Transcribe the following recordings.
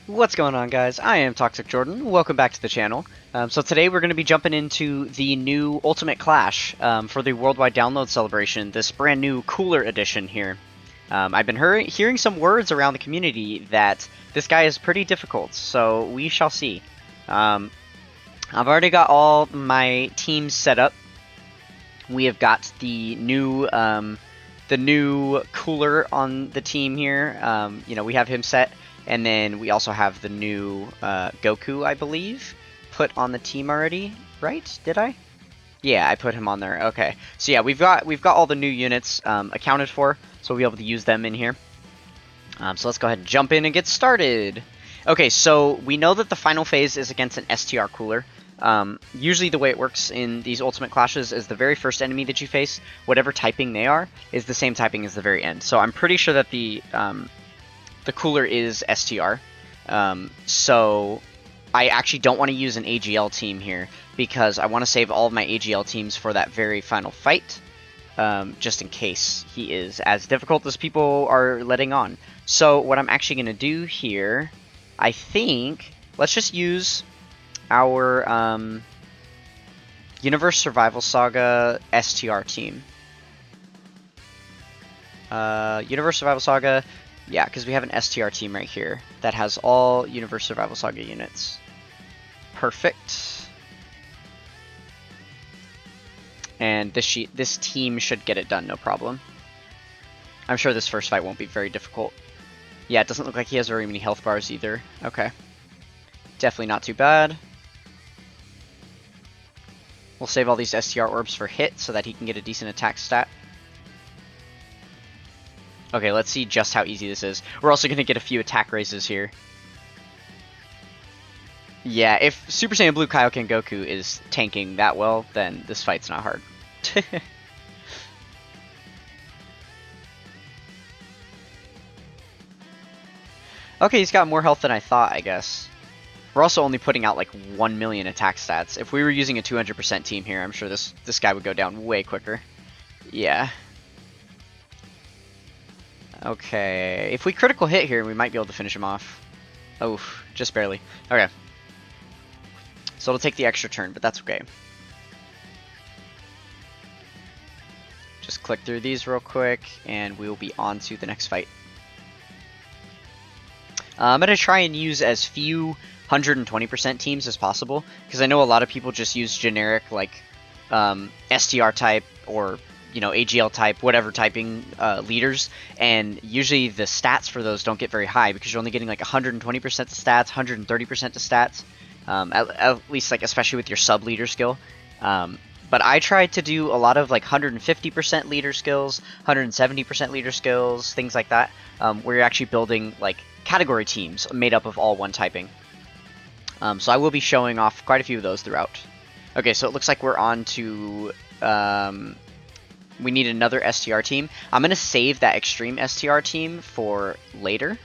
What's going on, guys? I am Toxic Jordan. Welcome back to the channel. So today we're going to be jumping into the new Ultimate Clash for the Worldwide Download Celebration, this brand new Cooler Edition here. I've been hearing some words around the community that this guy is pretty difficult, so we shall see. I've already got all my teams set up. We have got the new Cooler on the team here. We have him set. And then we also have the new Goku, I believe, put on the team already, right? Did I? Yeah, I put him on there. Okay. So yeah, we've got all the new units accounted for, so we'll be able to use them in here. So let's go ahead and jump in and get started. Okay, so we know that the final phase is against an STR cooler. Usually the way it works in these Ultimate Clashes is the very first enemy that you face, whatever typing they are, is the same typing as the very end. So I'm pretty sure that the cooler is STR, so I actually don't want to use an AGL team here because I want to save all of my AGL teams for that very final fight, just in case he is as difficult as people are letting on. So what I'm actually going to do here, I think, let's just use our Universe Survival Saga STR team. Universe Survival Saga. Yeah, because we have an STR team right here that has all Universe Survival Saga units. Perfect. And this team should get it done, no problem. I'm sure this first fight won't be very difficult. Yeah, it doesn't look like he has very many health bars either. Okay. Definitely not too bad. We'll save all these STR orbs for hit so that he can get a decent attack stat. Okay, let's see just how easy this is. We're also going to get a few attack raises here. Yeah, if Super Saiyan Blue Kaioken Goku is tanking that well, then this fight's not hard. Okay, he's got more health than I thought, I guess. We're also only putting out like 1 million attack stats. If we were using a 200% team here, I'm sure this guy would go down way quicker. Yeah. Okay, if we critical hit here, we might be able to finish him off. Oh, just barely. Okay. So it'll take the extra turn, but that's okay. Just click through these real quick, and we'll be on to the next fight. I'm going to try and use as few 120% teams as possible, because I know a lot of people just use generic, like, STR type or AGL type, whatever typing leaders, and usually the stats for those don't get very high because you're only getting like 120% to stats, 130% to stats, at least like especially with your sub leader skill. But I tried to do a lot of like 150% leader skills, 170% leader skills, things like that, where you're actually building like category teams made up of all one typing. So I will be showing off quite a few of those throughout. Okay, so it looks like we're on to we need another STR team. I'm going to save that Extreme STR team for later,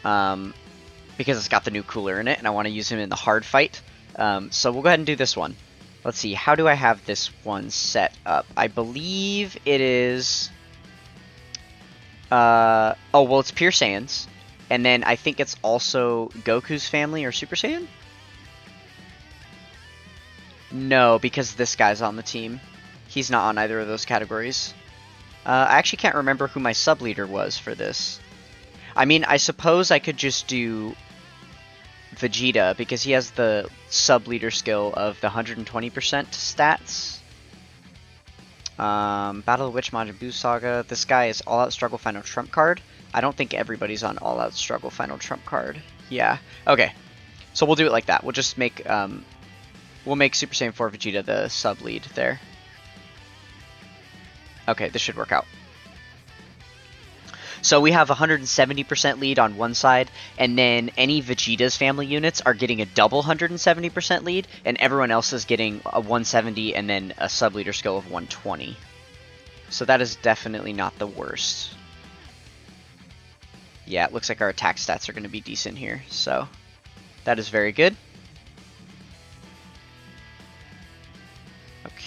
because it's got the new cooler in it, and I want to use him in the hard fight. So we'll go ahead and do this one. Let's see, how do I have this one set up? I believe it is... oh, well, it's Pure Saiyans, and then I think it's also Goku's family or Super Saiyan? No, because this guy's on the team. He's not on either of those categories. I actually can't remember who my sub-leader was for this. I mean, I suppose I could just do Vegeta, because he has the sub-leader skill of the 120% stats. Battle of Witch Majin Buu Saga. This guy is All-Out Struggle Final Trump card. I don't think everybody's on All-Out Struggle Final Trump card. Yeah. Okay. So we'll do it like that. We'll just make... we'll make Super Saiyan 4 Vegeta the sub-lead there. Okay, this should work out. So we have 170% lead on one side, and then any Vegeta's family units are getting a double 170% lead, and everyone else is getting a 170 and then a sub-leader skill of 120. So that is definitely not the worst. Yeah, it looks like our attack stats are going to be decent here, so that is very good.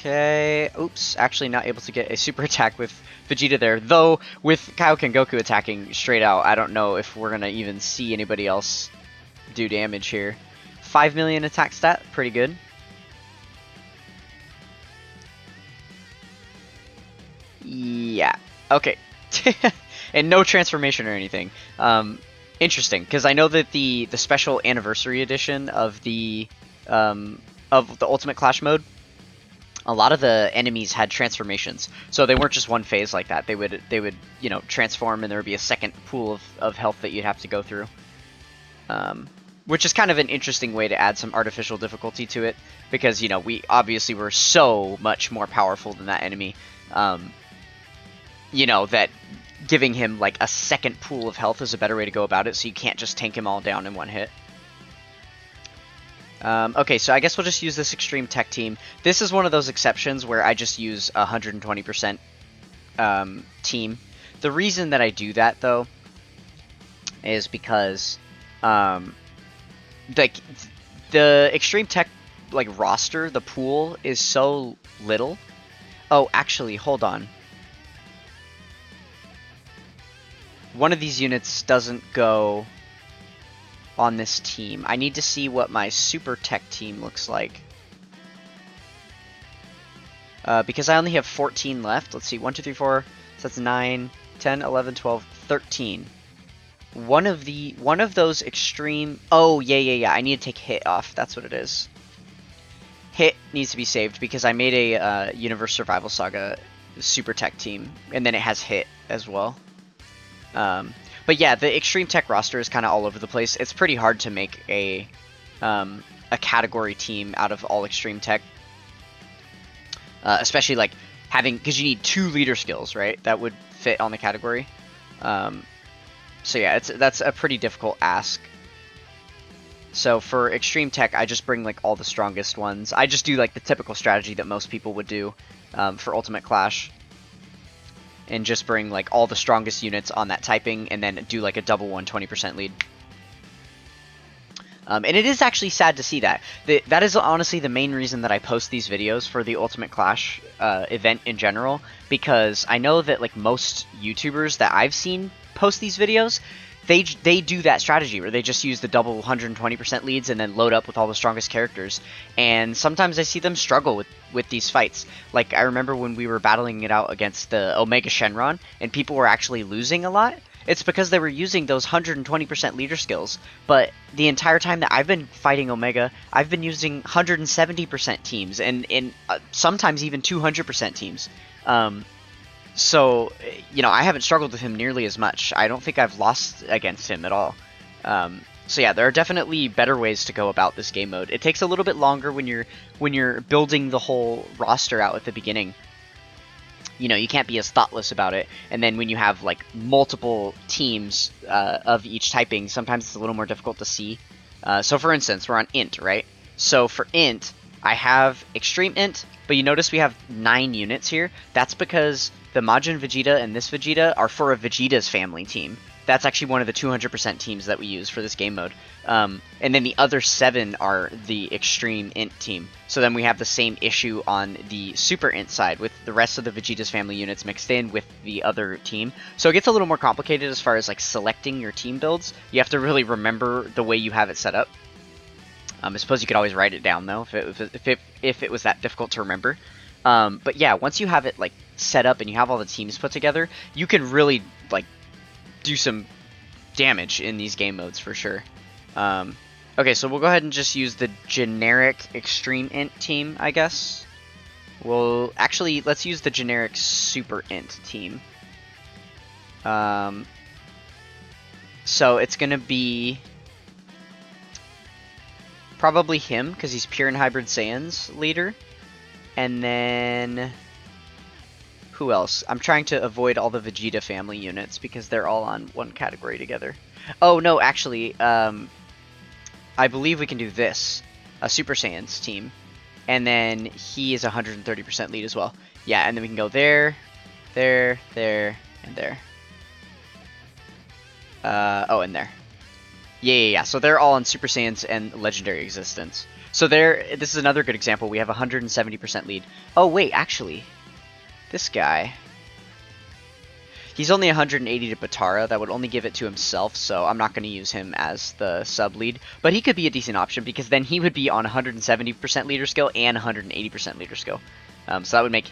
Okay, oops, actually not able to get a super attack with Vegeta there, though with Kaioken Goku attacking straight out, I don't know if we're going to even see anybody else do damage here. 5 million attack stat, pretty good. Yeah, okay. And no transformation or anything. Interesting, because I know that the special anniversary edition of the Ultimate Clash mode, a lot of the enemies had transformations, so they weren't just one phase like that. They would you know, transform, and there would be a second pool of health that you'd have to go through. Which is kind of an interesting way to add some artificial difficulty to it, because, you know, we obviously were so much more powerful than that enemy. You know, that giving him like a second pool of health is a better way to go about it, so you can't just tank him all down in one hit. Okay, so I guess we'll just use this extreme tech team. This is one of those exceptions where I just use 120% team. The reason that I do that, though, is because like the extreme tech like roster, the pool is so little. Oh, actually, hold on. One of these units doesn't go on this team. I need to see what my super tech team looks like. Because I only have 14 left. Let's see, 1, 2, 3, 4, so that's 9, 10, 11, 12, 13. One of those extreme... Oh, yeah. I need to take hit off. That's what it is. Hit needs to be saved because I made a Universe Survival Saga super tech team, and then it has hit as well. But yeah, the extreme tech roster is kind of all over the place. It's pretty hard to make a category team out of all extreme tech, especially like having, because you need 2 leader skills, right? That would fit on the category. So yeah, that's a pretty difficult ask. So for extreme tech, I just bring like all the strongest ones. I just do like the typical strategy that most people would do for Ultimate Clash. And just bring like all the strongest units on that typing, and then do like a double 120% lead. And it is actually sad to see that. That is honestly the main reason that I post these videos for the Ultimate Clash event in general, because I know that like most YouTubers that I've seen post these videos, they do that strategy where they just use the double 120% leads and then load up with all the strongest characters. And sometimes I see them struggle with these fights. Like, I remember when we were battling it out against the Omega Shenron, and people were actually losing a lot. It's because they were using those 120% leader skills. But the entire time that I've been fighting Omega, I've been using 170% teams, and sometimes even 200% teams. So, you know, I haven't struggled with him nearly as much. I don't think I've lost against him at all. So yeah, there are definitely better ways to go about this game mode. It takes a little bit longer when you're building the whole roster out at the beginning. You know, you can't be as thoughtless about it. And then when you have like multiple teams of each typing, sometimes it's a little more difficult to see. So for instance, we're on Int, right? So for Int, I have Extreme Int, but you notice we have 9 units here. That's because the Majin Vegeta and this Vegeta are for a Vegeta's family team. That's actually one of the 200% teams that we use for this game mode. And then the other 7 are the Extreme Int team. So then we have the same issue on the Super Int side, with the rest of the Vegeta's family units mixed in with the other team. So it gets a little more complicated as far as like selecting your team builds. You have to really remember the way you have it set up. I suppose you could always write it down though, if it was that difficult to remember. But yeah, once you have it like set up and you have all the teams put together, you can really like do some damage in these game modes for sure. Okay, so we'll go ahead and just use the generic Extreme Int team, I guess. Well, actually, let's use the generic Super Int team. So it's gonna be probably him, because he's Pure and Hybrid Saiyans leader. And then who else? I'm trying to avoid all the Vegeta family units because they're all on one category together. Oh no, actually, I believe we can do this. A Super Saiyans team. And then he is 130% lead as well. Yeah, and then we can go there, there, there, and there. Oh, and there. Yeah. So they're all on Super Saiyans and Legendary Existence. So this is another good example. We have 170% lead. Oh, wait, actually. This guy. He's only 180 to Batara. That would only give it to himself, so I'm not going to use him as the sub lead. But he could be a decent option because then he would be on 170% leader skill and 180% leader skill. So that would make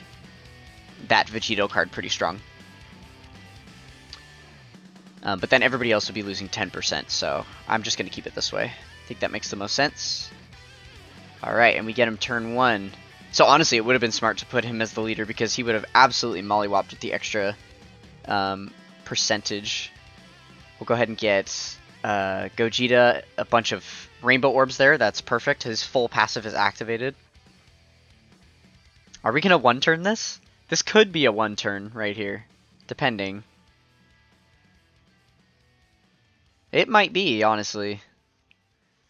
that Vegito card pretty strong. But then everybody else would be losing 10%, so I'm just going to keep it this way. I think that makes the most sense. Alright, and we get him turn 1. So honestly, it would have been smart to put him as the leader because he would have absolutely mollywopped with the extra percentage. We'll go ahead and get Gogeta a bunch of rainbow orbs there. That's perfect. His full passive is activated. Are we going to one-turn this? This could be a one-turn right here, depending. It might be, honestly.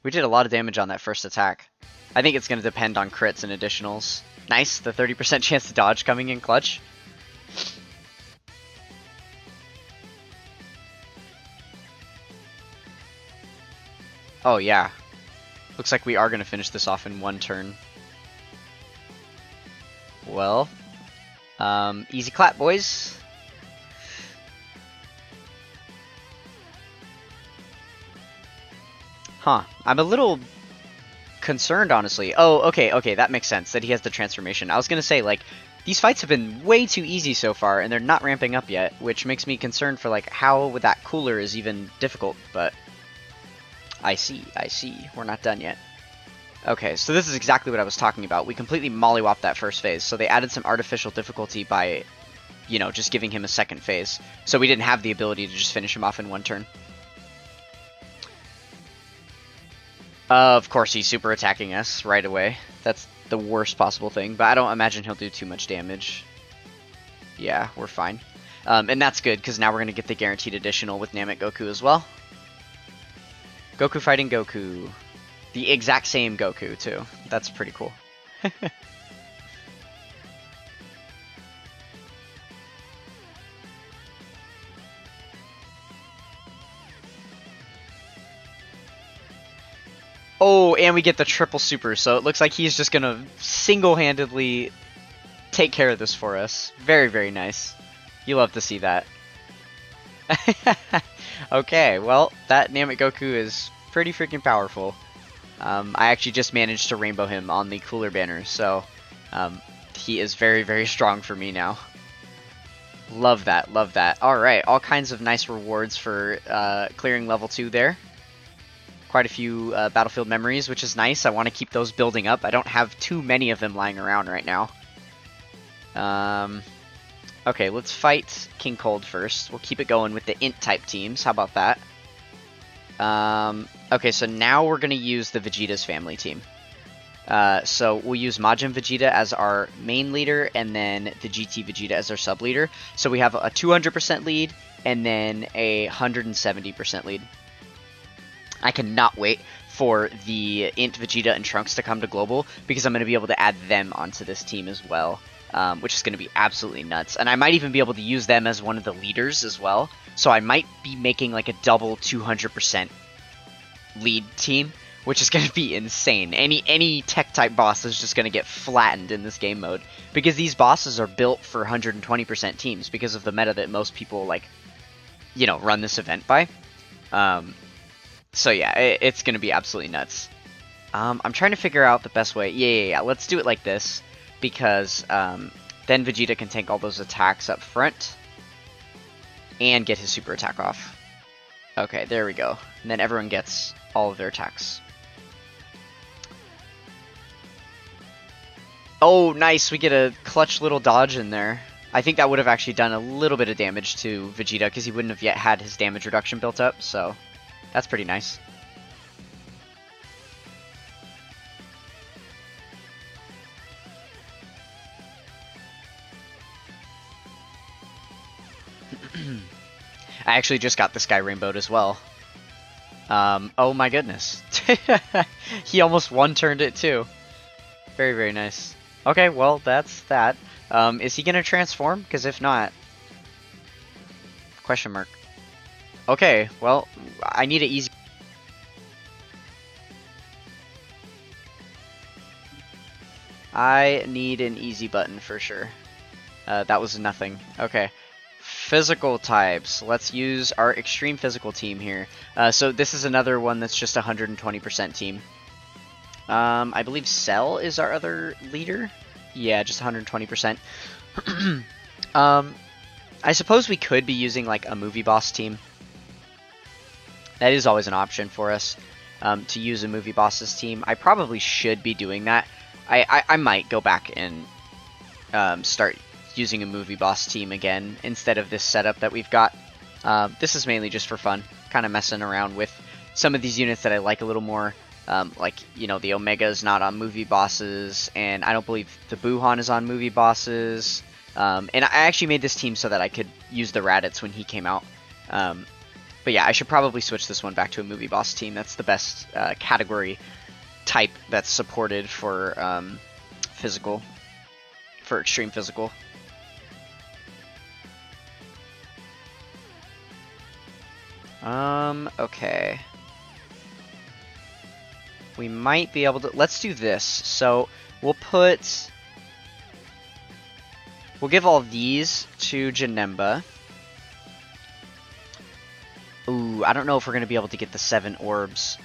We did a lot of damage on that first attack. I think it's going to depend on crits and additionals. Nice, the 30% chance to dodge coming in clutch. Oh yeah. Looks like we are going to finish this off in one turn. Well, easy clap, boys. Huh. I'm a little concerned, honestly. Oh, okay, that makes sense, that he has the transformation. I was gonna say, like, these fights have been way too easy so far, and they're not ramping up yet, which makes me concerned for, like, how that cooler is even difficult, but I see. We're not done yet. Okay, so this is exactly what I was talking about. We completely mollywopped that first phase, so they added some artificial difficulty by, you know, just giving him a second phase. So we didn't have the ability to just finish him off in one turn. Of course, he's super attacking us right away. That's the worst possible thing, but I don't imagine he'll do too much damage. Yeah, we're fine. And that's good, because now we're going to get the guaranteed additional with Namek Goku as well. Goku fighting Goku. The exact same Goku, too. That's pretty cool. Oh, and we get the triple super, so it looks like he's just gonna single-handedly take care of this for us. Very, very nice. You love to see that. Okay, well, that Namek Goku is pretty freaking powerful. I actually just managed to rainbow him on the cooler banner, so he is very, very strong for me now. Love that, love that. Alright, all kinds of nice rewards for clearing level 2 there. Quite a few battlefield memories, which is nice. I want to keep those building up. I don't have too many of them lying around right now. Okay, let's fight King Cold first. We'll keep it going with the Int-type teams. How about that? Okay, so now we're going to use the Vegeta's family team. So we'll use Majin Vegeta as our main leader, and then the GT Vegeta as our sub-leader. So we have a 200% lead, and then a 170% lead. I cannot wait for the Int Vegeta and Trunks to come to Global, because I'm going to be able to add them onto this team as well, which is going to be absolutely nuts. And I might even be able to use them as one of the leaders as well, so I might be making like a double 200% lead team, which is going to be insane. Any tech-type boss is just going to get flattened in this game mode, because these bosses are built for 120% teams because of the meta that most people, like, you know, run this event by. So yeah, it's going to be absolutely nuts. I'm trying to figure out the best way. Yeah. Let's do it like this, because then Vegeta can tank all those attacks up front and get his super attack off. Okay, there we go. And then everyone gets all of their attacks. Oh, nice. We get a clutch little dodge in there. I think that would have actually done a little bit of damage to Vegeta, because he wouldn't have yet had his damage reduction built up, so that's pretty nice. I actually just got this guy rainbowed as well. Oh my goodness. He almost one-turned it too. Very, very nice. Okay, well, that's that. Is he gonna transform? Because if not... Question mark. Okay, well, I need an easy... I need an easy button for sure. That was nothing. Okay. Physical types. Let's use our extreme physical team here. So this is another one that's just 120% team. I believe Cell is our other leader. Yeah, just 120%. I suppose we could be using like a movie boss team. That is always an option for us, to use a movie boss's team. I probably should be doing that. I might go back and start using a movie boss team again instead of this setup that we've got. This is mainly just for fun, kind of messing around with some of these units that I like a little more. Like, you know, the Omega is not on movie bosses, and I don't believe the Buhan is on movie bosses. And I actually made this team so that I could use the Raditz when he came out. But yeah, I should probably switch this one back to a movie boss team. That's the best category type that's supported for physical, for extreme physical. Okay. We might be able to... Let's do this. So, we'll give all these to Janemba. Ooh, I don't know if we're going to be able to get the 7 orbs.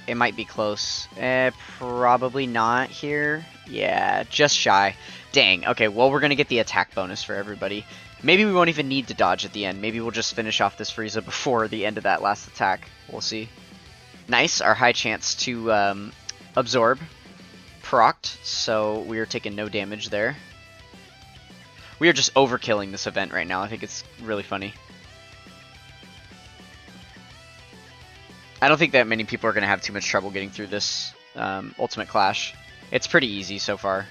It might be close. Probably not here. Yeah, just shy. Dang. Okay, well, we're going to get the attack bonus for everybody. Maybe we won't even need to dodge at the end. Maybe we'll just finish off this Frieza before the end of that last attack. We'll see. Nice, our high chance to absorb procced, so we are taking no damage there. We are just overkilling this event right now. I think it's really funny. I don't think that many people are going to have too much trouble getting through this Ultimate Clash. It's pretty easy so far.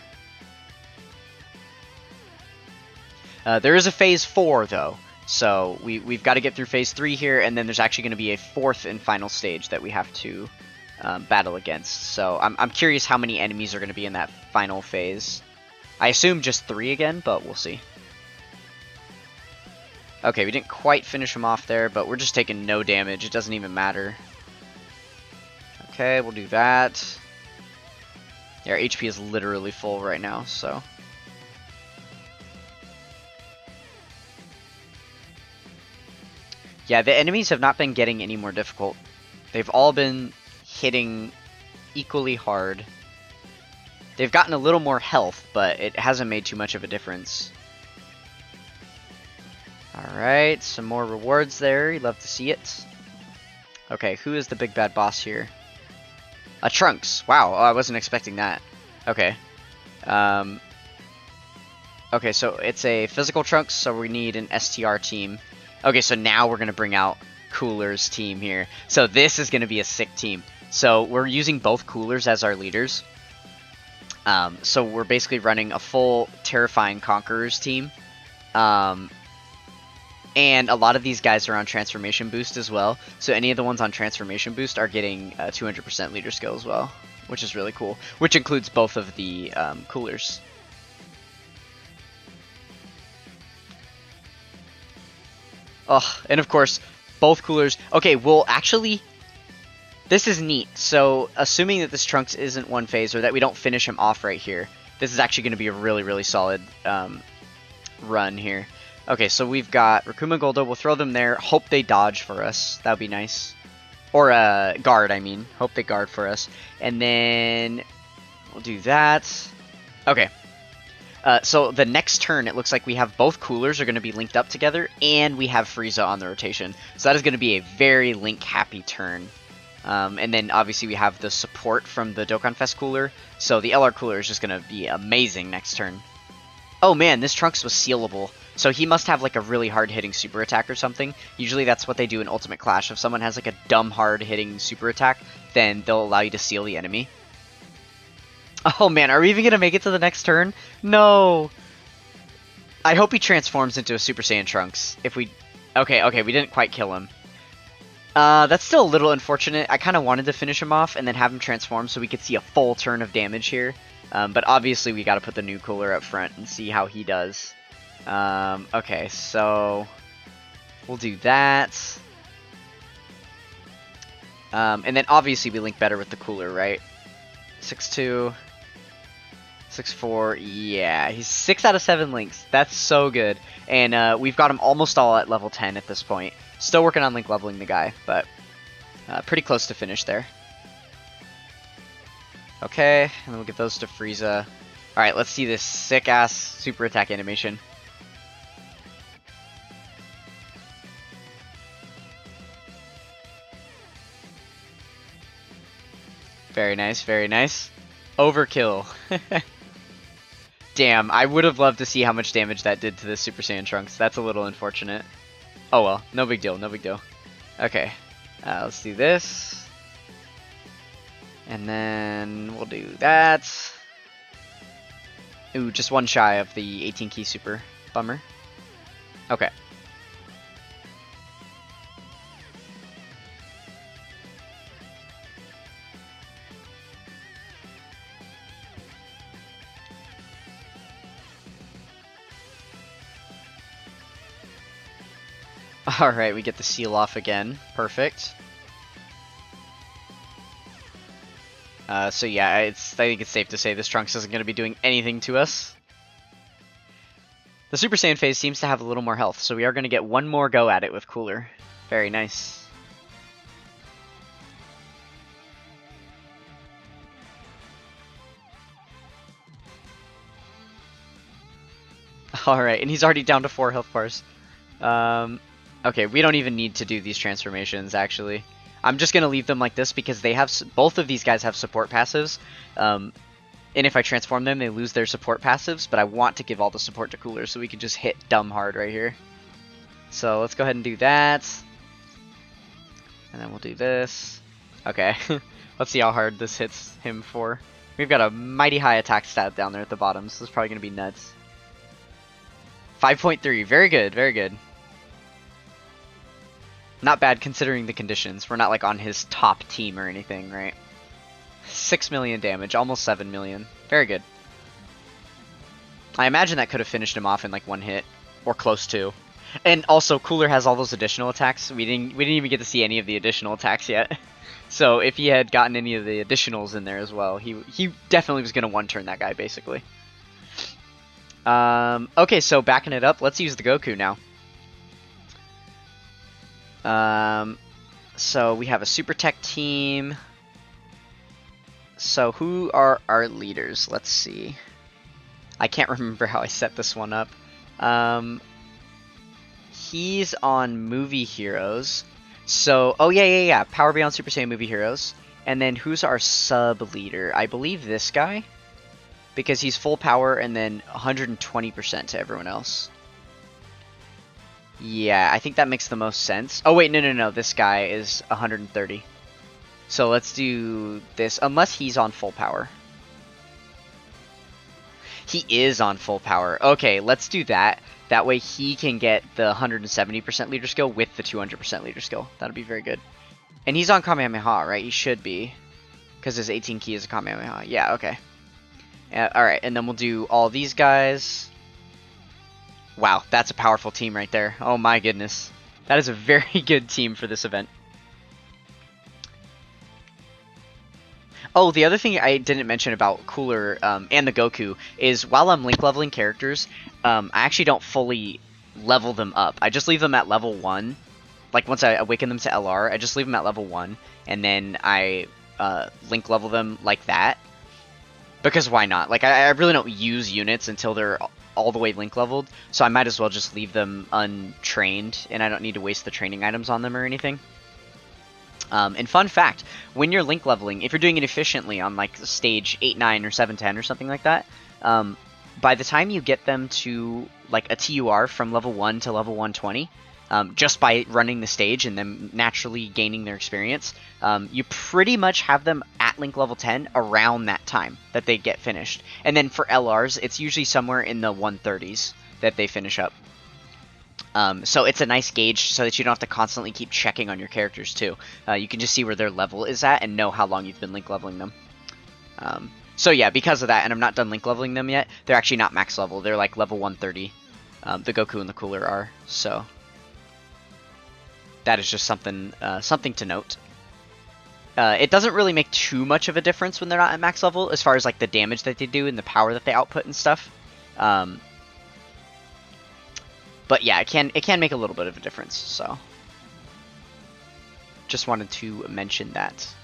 There is a Phase 4, though. So we've got to get through Phase 3 here, and then there's actually going to be a 4th and final stage that we have to battle against. So I'm curious how many enemies are going to be in that final phase. I assume just 3 again, but we'll see. Okay, we didn't quite finish him off there, but we're just taking no damage. It doesn't even matter. Okay, we'll do that. Yeah, our HP is literally full right now, so... Yeah, the enemies have not been getting any more difficult. They've all been hitting equally hard. They've gotten a little more health, but it hasn't made too much of a difference. Alright, some more rewards there. You'd love to see it. Okay, who is the big bad boss here? A Trunks. Wow, oh, I wasn't expecting that. Okay. Okay, so it's a physical Trunks, so we need an STR team. Okay, so now we're going to bring out Cooler's team here. So this is going to be a sick team. So we're using both Coolers as our leaders. So we're basically running a full Terrifying Conquerors team. And a lot of these guys are on Transformation Boost as well. So any of the ones on Transformation Boost are getting 200% leader skill as well, which is really cool. Which includes both of the Coolers. Oh, and of course, both Coolers. Okay, well, actually, this is neat. So, assuming that this Trunks isn't one phase, or that we don't finish him off right here, this is actually going to be a really, really solid run here. Okay, so we've got Rikuma Goldo. We'll throw them there. Hope they dodge for us. That would be nice. Or guard, I mean. Hope they guard for us. And then we'll do that. Okay. So the next turn, it looks like we have both Coolers are going to be linked up together, and we have Frieza on the rotation. So that is going to be a very Link-happy turn. And then obviously we have the support from the Dokkan Fest Cooler, so the LR Cooler is just going to be amazing next turn. Oh man, this Trunks was sealable. So he must have like a really hard-hitting super attack or something. Usually that's what they do in Ultimate Clash. If someone has like a dumb hard-hitting super attack, then they'll allow you to seal the enemy. Oh man, are we even going to make it to the next turn? No! I hope he transforms into a Super Saiyan Trunks. If we... Okay, we didn't quite kill him. That's still a little unfortunate. I kind of wanted to finish him off and then have him transform so we could see a full turn of damage here. But obviously we got to put the new Cooler up front and see how he does. Okay, so... We'll do that. And then obviously we link better with the Cooler, right? 6-2... 6'4", yeah, he's 6 out of 7 links. That's so good. And we've got him almost all at level 10 at this point. Still working on link leveling the guy, but pretty close to finish there. Okay, and then we'll give those to Frieza. Alright, let's see this sick-ass super attack animation. Very nice, very nice. Overkill. Damn, I would have loved to see how much damage that did to the Super Saiyan Trunks. That's a little unfortunate. Oh well, no big deal, no big deal. Okay, let's do this. And then we'll do that. Ooh, just one shy of the 18 key super. Bummer. Okay. Alright, we get the seal off again. Perfect. So yeah, I think it's safe to say this Trunks isn't going to be doing anything to us. The Super Saiyan phase seems to have a little more health, so we are going to get one more go at it with Cooler. Very nice. Alright, and he's already down to 4 health bars. Okay, we don't even need to do these transformations, actually. I'm just going to leave them like this because they have both of these guys have support passives. And if I transform them, they lose their support passives, but I want to give all the support to Cooler so we can just hit dumb hard right here. So let's go ahead and do that. And then we'll do this. Okay, let's see how hard this hits him for. We've got a mighty high attack stat down there at the bottom, so this is probably going to be nuts. 5.3, very good, very good. Not bad considering the conditions. We're not like on his top team or anything, right? 6 million damage, almost 7 million. Very good. I imagine that could have finished him off in like one hit, or close to. And also, Cooler has all those additional attacks. We didn't even get to see any of the additional attacks yet. So if he had gotten any of the additionals in there as well, he definitely was gonna one-turn that guy basically. Okay, so backing it up, let's use the Goku now. So we have a Super Tech team. So who are our leaders? Let's see. I can't remember how I set this one up. He's on Movie Heroes. So, oh yeah. Power Beyond Super Saiyan Movie Heroes. And then who's our sub leader? I believe this guy. Because he's full power and then 120% to everyone else. Yeah, I think that makes the most sense. Oh wait, no. This guy is 130. So let's do this, unless he's on full power. He is on full power. Okay, let's do that. That way he can get the 170% leader skill with the 200% leader skill. That'll be very good. And he's on Kamehameha, right? He should be. Because his 18 key is a Kamehameha. Yeah, okay. Alright, and then we'll do all these guys. Wow, that's a powerful team right there. Oh my goodness. That is a very good team for this event. Oh, the other thing I didn't mention about Cooler and the Goku is while I'm link leveling characters, I actually don't fully level them up. I just leave them at level 1. Like once I awaken them to LR, I just leave them at level 1, and then I link level them like that. Because why not? Like I really don't use units until they're all the way link leveled, so I might as well just leave them untrained, and I don't need to waste the training items on them or anything. And fun fact, when you're link leveling, if you're doing it efficiently on like stage 8, 9, or 7, 10 or something like that, by the time you get them to like a TUR from level 1 to level 120, just by running the stage and them naturally gaining their experience, you pretty much have them at link level 10 around that time that they get finished. And then for LRs, it's usually somewhere in the 130s that they finish up. So it's a nice gauge so that you don't have to constantly keep checking on your characters too. You can just see where their level is at and know how long you've been link leveling them. So yeah, because of that, and I'm not done link leveling them yet, they're actually not max level. They're like level 130. The Goku and the Cooler are, so that is just something something to note. It doesn't really make too much of a difference when they're not at max level, as far as like the damage that they do and the power that they output and stuff. But yeah, it can make a little bit of a difference. So just wanted to mention that.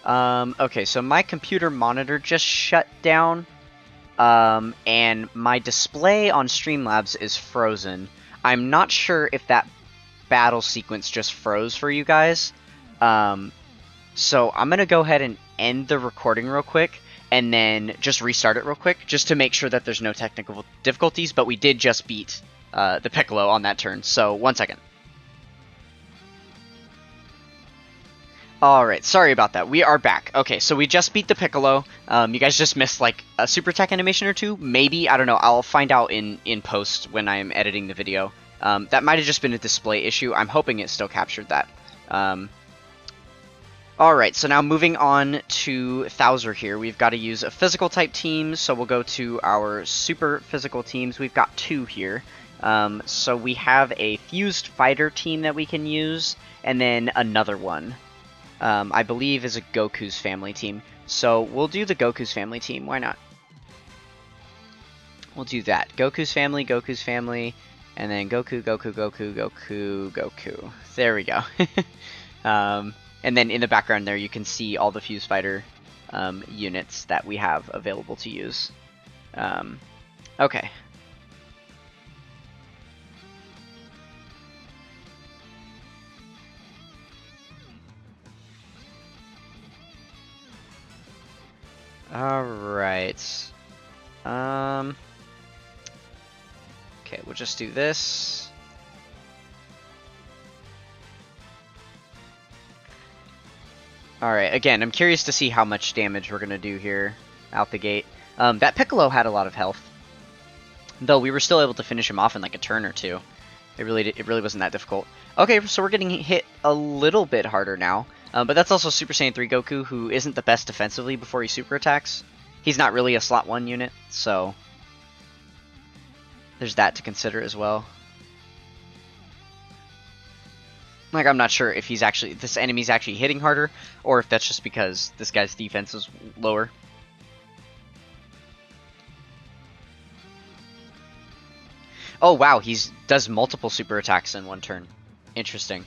Okay, so my computer monitor just shut down, and my display on Streamlabs is frozen. I'm not sure if that battle sequence just froze for you guys. So I'm gonna go ahead and end the recording real quick, and then just restart it real quick, just to make sure that there's no technical difficulties, but we did just beat the Piccolo on that turn, so 1 second. Alright, sorry about that. We are back. Okay, so we just beat the Piccolo. You guys just missed, like, a super attack animation or two? Maybe? I don't know. I'll find out in post when I'm editing the video. That might have just been a display issue. I'm hoping it still captured that. Alright, so now moving on to Thouser here. We've got to use a physical type team, so we'll go to our super physical teams. We've got 2 here. So we have a fused fighter team that we can use, and then another one. I believe is a Goku's family team. So we'll do the Goku's family team. Why not? We'll do that. Goku's family, and then Goku, Goku, Goku, Goku, Goku. There we go. And then in the background there, you can see all the Fuse Fighter units that we have available to use. Okay. Alright. Okay, we'll just do this. Alright, again, I'm curious to see how much damage we're going to do here out the gate. That Piccolo had a lot of health, though we were still able to finish him off in like a turn or two. It really wasn't that difficult. Okay, so we're getting hit a little bit harder now. But that's also Super Saiyan 3 Goku, who isn't the best defensively before he super attacks. He's not really a slot 1 unit, so there's that to consider as well. Like, I'm not sure if this enemy's actually hitting harder, or if that's just because this guy's defense is lower. Oh wow, he does multiple super attacks in 1 turn. Interesting.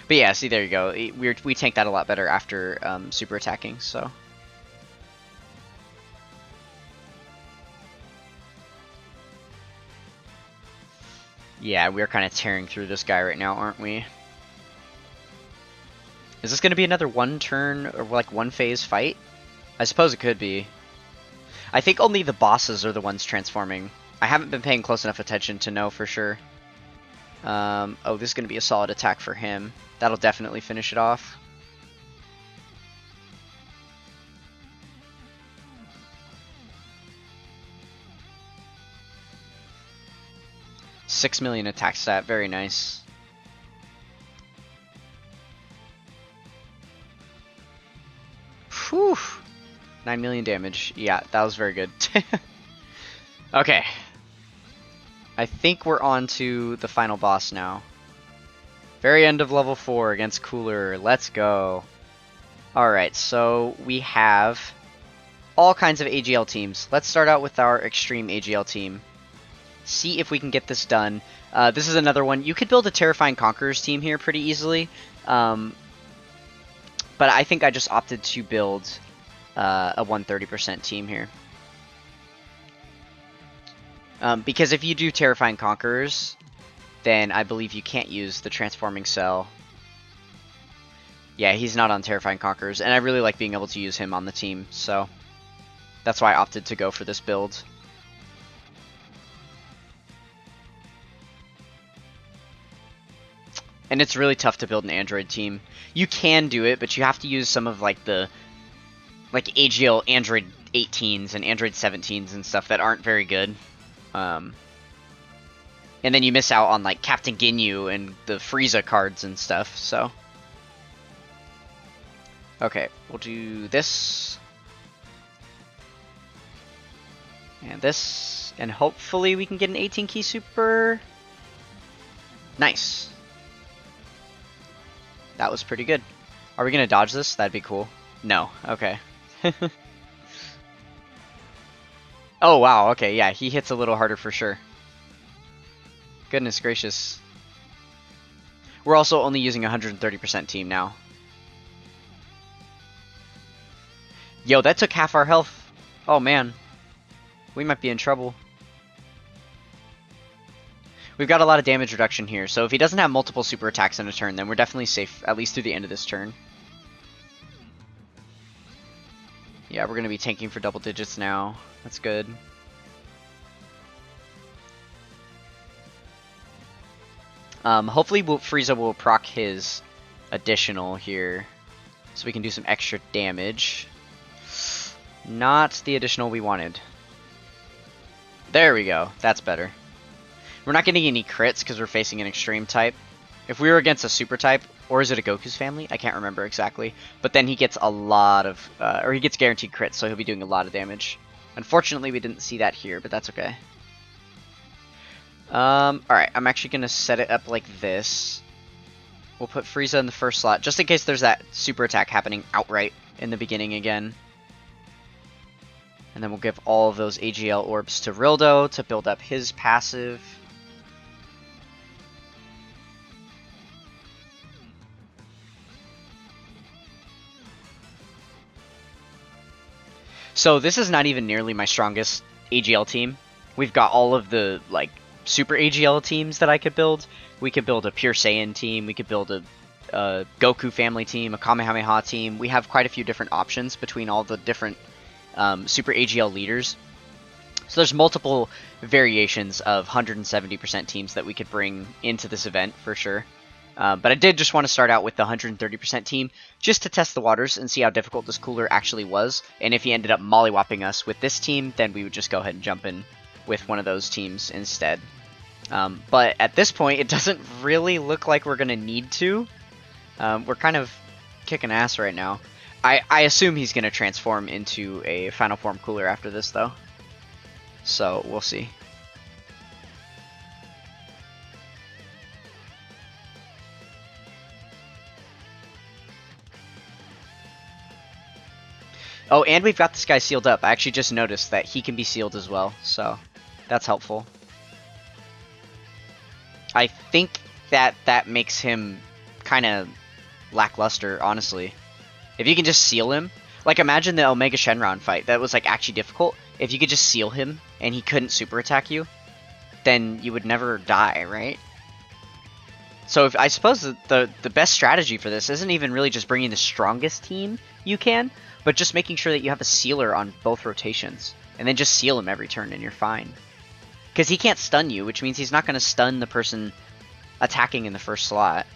But yeah, see, there you go. We tank that a lot better after super attacking, so. Yeah, we're kind of tearing through this guy right now, aren't we? Is this going to be another 1 turn, or like 1 phase fight? I suppose it could be. I think only the bosses are the ones transforming. I haven't been paying close enough attention to know for sure. Oh, this is going to be a solid attack for him. That'll definitely finish it off. $6 million attack stat, very nice. Whew. 9 million damage. Yeah, that was very good. Okay. I think we're on to the final boss now. Very end of level 4 against Cooler. Let's go. Alright, so we have all kinds of AGL teams. Let's start out with our Extreme AGL team. See if we can get this done. This is another one. You could build a Terrifying Conquerors team here pretty easily. But I think I just opted to build a 130% team here. Because if you do Terrifying Conquerors, then I believe you can't use the Transforming Cell. Yeah, he's not on Terrifying Conquerors, and I really like being able to use him on the team, so that's why I opted to go for this build. And it's really tough to build an Android team. You can do it, but you have to use some of like the AGL Android 18s and Android 17s and stuff that aren't very good. And then you miss out on like Captain Ginyu and the Frieza cards and stuff, so. Okay, we'll do this. And this. And hopefully we can get an 18 key super. Nice. That was pretty good. Are we gonna dodge this? That'd be cool. No. Okay. Oh, wow. Okay, yeah, he hits a little harder for sure. Goodness gracious. We're also only using 130% team now. Yo, that took half our health. Oh, man. We might be in trouble. We've got a lot of damage reduction here, so if he doesn't have multiple super attacks in a turn, then we're definitely safe, at least through the end of this turn. Yeah, we're going to be tanking for double digits now. That's good. Hopefully Frieza will proc his additional here, so we can do some extra damage. Not the additional we wanted. There we go. That's better. We're not getting any crits because we're facing an extreme type. If we were against a super type, or is it a Goku's family? I can't remember exactly. But then he gets a lot of, or he gets guaranteed crits, so he'll be doing a lot of damage. Unfortunately, we didn't see that here, but that's okay. Alright, I'm actually going to set it up like this. We'll put Frieza in the first slot, just in case there's that super attack happening outright in the beginning again. And then we'll give all of those AGL orbs to Rildo to build up his passive. So this is not even nearly my strongest AGL team. We've got all of the, like, super AGL teams that I could build. We could build a Pure Saiyan team. We could build a Goku family team, a Kamehameha team. We have quite a few different options between all the different super AGL leaders. So there's multiple variations of 170% teams that we could bring into this event for sure. But I did just want to start out with the 130% team just to test the waters and see how difficult this cooler actually was. And if he ended up mollywopping us with this team, then we would just go ahead and jump in with one of those teams instead. But at this point, it doesn't really look like we're going to need to. We're kind of kicking ass right now. I assume he's going to transform into a Final Form cooler after this, though. So, we'll see. Oh, and we've got this guy sealed up. I actually just noticed that he can be sealed as well, so that's helpful. I think that makes him kind of lackluster, honestly. If you can just seal him, like imagine the Omega Shenron fight. That was like actually difficult. If you could just seal him and he couldn't super attack you, then you would never die, right? So I suppose the best strategy for this isn't even really just bringing the strongest team you can, but just making sure that you have a sealer on both rotations. And then just seal him every turn and you're fine. Because he can't stun you, which means he's not going to stun the person attacking in the first slot.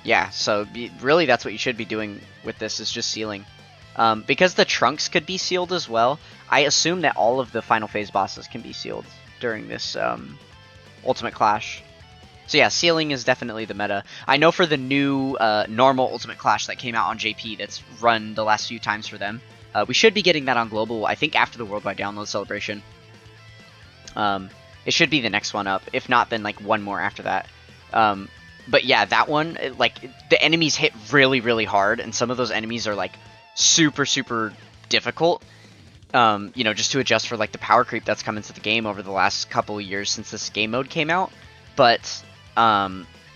Yeah, so really that's what you should be doing with this, is just sealing. Because the Trunks could be sealed as well, I assume that all of the Final Phase bosses can be sealed during this Ultimate Clash. So yeah, sealing is definitely the meta. I know for the new normal Ultimate Clash that came out on JP that's run the last few times for them, we should be getting that on Global, I think after the Worldwide Download Celebration. It should be the next one up. If not, then like one more after that. But yeah, that one, like, the enemies hit really, really hard, and some of those enemies are like super, super difficult. You know, just to adjust for like the power creep that's come into the game over the last couple of years since this game mode came out. But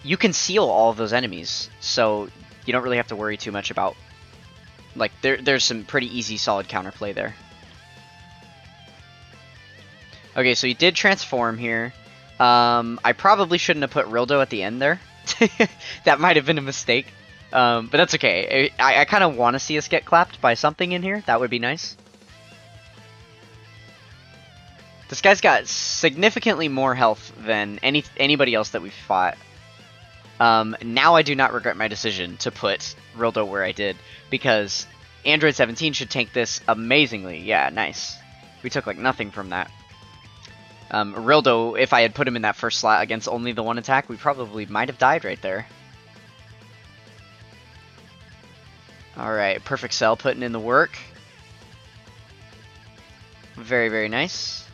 you can seal all of those enemies, so you don't really have to worry too much about, like, there's some pretty easy, solid counterplay there. Okay, so he did transform here. I probably shouldn't have put Rildo at the end there. That might have been a mistake. But that's okay. I kind of want to see us get clapped by something in here. That would be nice. This guy's got significantly more health than anybody else that we've fought. Now I do not regret my decision to put Rildo where I did, because Android 17 should tank this amazingly. Yeah, nice. We took like nothing from that. Rildo, if I had put him in that first slot against only the one attack, we probably might have died right there. Alright, Perfect Cell putting in the work. Very, very nice.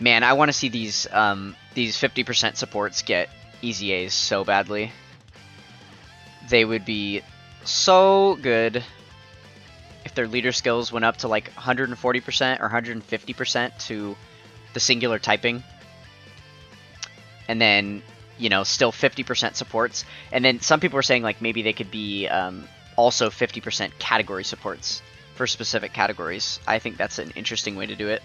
Man, I want to see these 50% supports get easy A's so badly. They would be so good if their leader skills went up to like 140% or 150% to the singular typing. And then, you know, still 50% supports. And then some people are saying like maybe they could be also 50% category supports for specific categories. I think that's an interesting way to do it.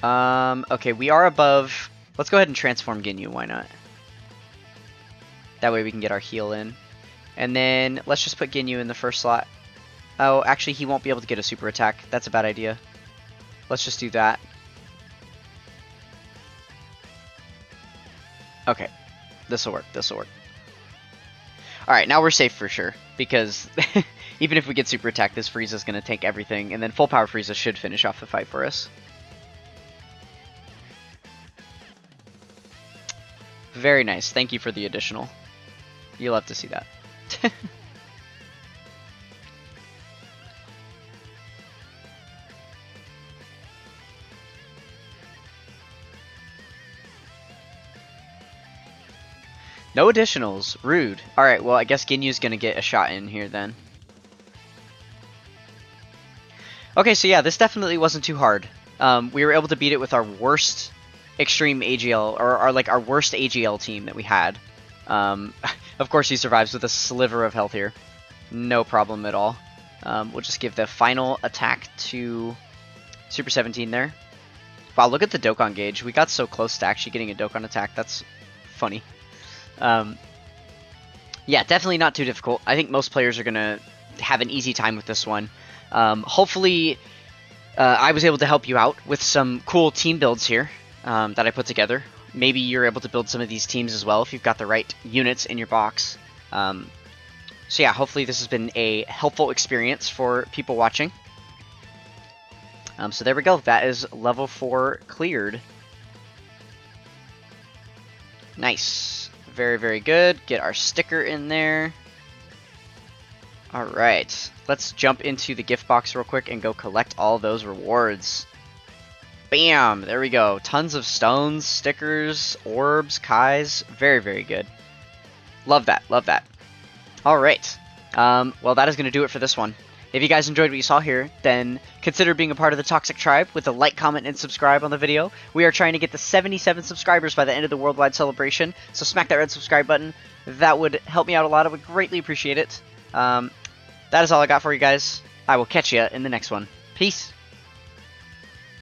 Okay, we are above. Let's go ahead and transform Ginyu, why not? That way we can get our heal in. And then let's just put Ginyu in the first slot. Oh, actually he won't be able to get a super attack. That's a bad idea. Let's just do that. Okay, this'll work, this'll work. Alright, now we're safe for sure, because even if we get super attack, this Frieza's gonna tank everything, and then full power Frieza should finish off the fight for us. Very nice, thank you for the additional. You'll have to see that. No additionals. Rude. Alright, well, I guess Ginyu's gonna get a shot in here then. Okay, so yeah, this definitely wasn't too hard. We were able to beat it with our worst extreme AGL, or our worst AGL team that we had. Of course he survives with a sliver of health here. No problem at all. We'll just give the final attack to Super 17 there. Wow, look at the Dokkan gauge. We got so close to actually getting a Dokkan attack. That's funny. Yeah, definitely not too difficult. I think most players are going to have an easy time with this one. Hopefully, I was able to help you out with some cool team builds here that I put together. Maybe you're able to build some of these teams as well if you've got the right units in your box. So yeah, hopefully this has been a helpful experience for people watching. So there we go. That is level 4 cleared. Nice. Very, very good. Get our sticker in there. Alright. Let's jump into the gift box real quick and go collect all those rewards. Bam! There we go. Tons of stones, stickers, orbs, Kais. Very, very good. Love that. Love that. Alright. Well, that is going to do it for this one. If you guys enjoyed what you saw here, then consider being a part of the Toxic Tribe with a like, comment, and subscribe on the video. We are trying to get to 77 subscribers by the end of the worldwide celebration, so smack that red subscribe button. That would help me out a lot. I would greatly appreciate it. That is all I got for you guys. I will catch you in the next one. Peace!